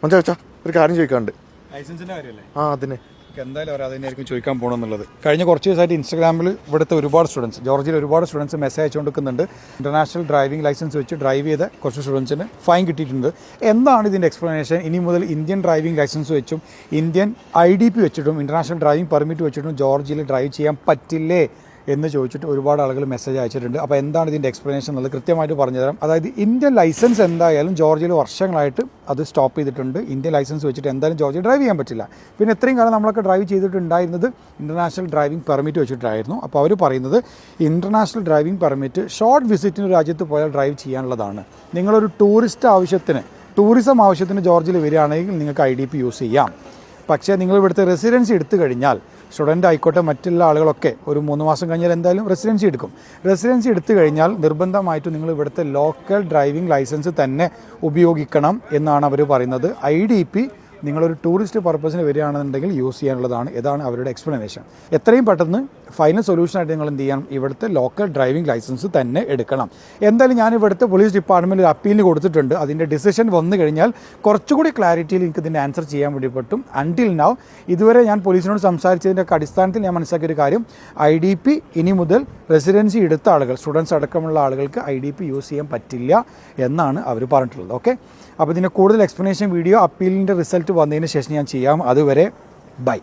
മനസ്സിലാ ഒരു കാര്യം ചോദിക്കാണ്ട് ലൈസൻസിൻ്റെ കാര്യമല്ലേ? അതിന് എന്തായാലും അവർ അതിനായിരിക്കും ചോദിക്കാൻ പോകണമെന്നുള്ളത്. കഴിഞ്ഞ കുറച്ച് ദിവസമായിട്ട് ഇൻസ്റ്റാഗ്രാമിൽ ഇവിടുത്തെ ഒരുപാട് സ്റ്റുഡൻസ്, ജോർജിയയിൽ ഒരുപാട് സ്റ്റുഡൻസ് മെസ്സേജ് അയച്ചുകൊണ്ടിരിക്കുന്നുണ്ട്. ഇൻ്റർനാഷണൽ ഡ്രൈവിംഗ് ലൈസൻസ് വെച്ച് ഡ്രൈവ് ചെയ്ത കുറച്ച് സ്റ്റുഡൻസിന് ഫൈൻ കിട്ടിയിട്ടുണ്ട്. എന്താണ് ഇതിൻ്റെ എക്സ്പ്ലനേഷൻ? ഇനി മുതൽ ഇന്ത്യൻ ഡ്രൈവിംഗ് ലൈസൻസ് വെച്ചും ഇന്ത്യൻ IDP വെച്ചിട്ടും ഇൻ്റർനാഷണൽ ഡ്രൈവിംഗ് പെർമിറ്റ് വെച്ചിട്ടും ജോർജിയയിൽ ഡ്രൈവ് ചെയ്യാൻ പറ്റില്ലേ എന്ന് ചോദിച്ചിട്ട് ഒരുപാട് ആളുകൾ മെസ്സേജ് അയച്ചിട്ടുണ്ട്. അപ്പോൾ എന്താണ് ഇതിൻ്റെ എക്സ്പ്ലനേഷൻ എന്നുള്ളത് കൃത്യമായിട്ട് പറഞ്ഞുതരാം. അതായത് ഇന്ത്യൻ ലൈസൻസ് എന്തായാലും ജോർജിയയിൽ വർഷങ്ങളായിട്ട് അത് സ്റ്റോപ്പ് ചെയ്തിട്ടുണ്ട്. ഇന്ത്യൻ ലൈസൻസ് വെച്ചിട്ട് എന്തായാലും ജോർജിയയിൽ ഡ്രൈവ് ചെയ്യാൻ പറ്റില്ല. പിന്നെ ഇത്രയും കാലം നമ്മളൊക്കെ ഡ്രൈവ് ചെയ്തിട്ടുണ്ടായിരുന്നത് ഇൻ്റർനാഷണൽ ഡ്രൈവിംഗ് പെർമിറ്റ് വെച്ചിട്ടായിരുന്നു. അപ്പോൾ അവർ പറയുന്നത് ഇൻ്റർനാഷണൽ ഡ്രൈവിംഗ് പെർമിറ്റ് ഷോർട്ട് വിസിറ്റിന് രാജ്യത്ത് പോയാൽ ഡ്രൈവ് ചെയ്യാനുള്ളതാണ്. നിങ്ങളൊരു ടൂറിസം ആവശ്യത്തിന് ജോർജിയയിൽ വരികയാണെങ്കിൽ നിങ്ങൾക്ക് IDP യൂസ് ചെയ്യാം. പക്ഷേ നിങ്ങൾ ഇവിടുത്തെ റെസിഡൻസി എടുത്തു കഴിഞ്ഞാൽ, സ്റ്റുഡൻ്റ് ആയിക്കോട്ടെ മറ്റുള്ള ആളുകളൊക്കെ ഒരു 3 മാസം കഴിഞ്ഞാൽ എന്തായാലും റെസിഡൻസി എടുക്കും. റെസിഡൻസി എടുത്തു കഴിഞ്ഞാൽ നിർബന്ധമായിട്ടും നിങ്ങൾ ഇവിടുത്തെ ലോക്കൽ ഡ്രൈവിംഗ് ലൈസൻസ് തന്നെ ഉപയോഗിക്കണം എന്നാണ് അവർ പറയുന്നത്. IDP നിങ്ങളൊരു ടൂറിസ്റ്റ് പർപ്പസിന് വരികയാണെന്നുണ്ടെങ്കിൽ യൂസ് ചെയ്യാനുള്ളതാണ്. ഇതാണ് അവരുടെ എക്സ്പ്ലനേഷൻ. എത്രയും പെട്ടെന്ന് ഫൈനൽ സൊല്യൂഷനായിട്ട് നിങ്ങൾ എന്ത് ചെയ്യണം? ഇവിടുത്തെ ലോക്കൽ ഡ്രൈവിംഗ് ലൈസൻസ് തന്നെ എടുക്കണം. എന്തായാലും ഞാൻ ഇവിടുത്തെ പോലീസ് ഡിപ്പാർട്ട്മെൻറ്റിൽ അപ്പീലിന് കൊടുത്തിട്ടുണ്ട്. അതിൻ്റെ ഡിസിഷൻ വന്നു കഴിഞ്ഞാൽ കുറച്ചുകൂടി ക്ലാരിറ്റിയിൽ എനിക്ക് ഇതിൻ്റെ ആൻസർ ചെയ്യാൻ വേണ്ടി പറ്റും. അൺടിൽ നൗ ഇതുവരെ ഞാൻ പോലീസിനോട് സംസാരിച്ചതിൻ്റെ അടിസ്ഥാനത്തിൽ ഞാൻ മനസ്സിലാക്കിയൊരു കാര്യം, IDP ഇനി മുതൽ റെസിഡൻസി എടുത്ത ആളുകൾ, സ്റ്റുഡൻസ് അടക്കമുള്ള ആളുകൾക്ക് IDP യൂസ് ചെയ്യാൻ പറ്റില്ല എന്നാണ് അവർ പറഞ്ഞിട്ടുള്ളത്. ഓക്കെ, അപ്പോൾ ഇതിൻ്റെ കൂടുതൽ എക്സ്പ്ലനേഷൻ വീഡിയോ അപ്പീലിൻ്റെ റിസൾട്ട് വന്നതിന് ശേഷം ഞാൻ ചെയ്യാം. അതുവരെ ബൈ.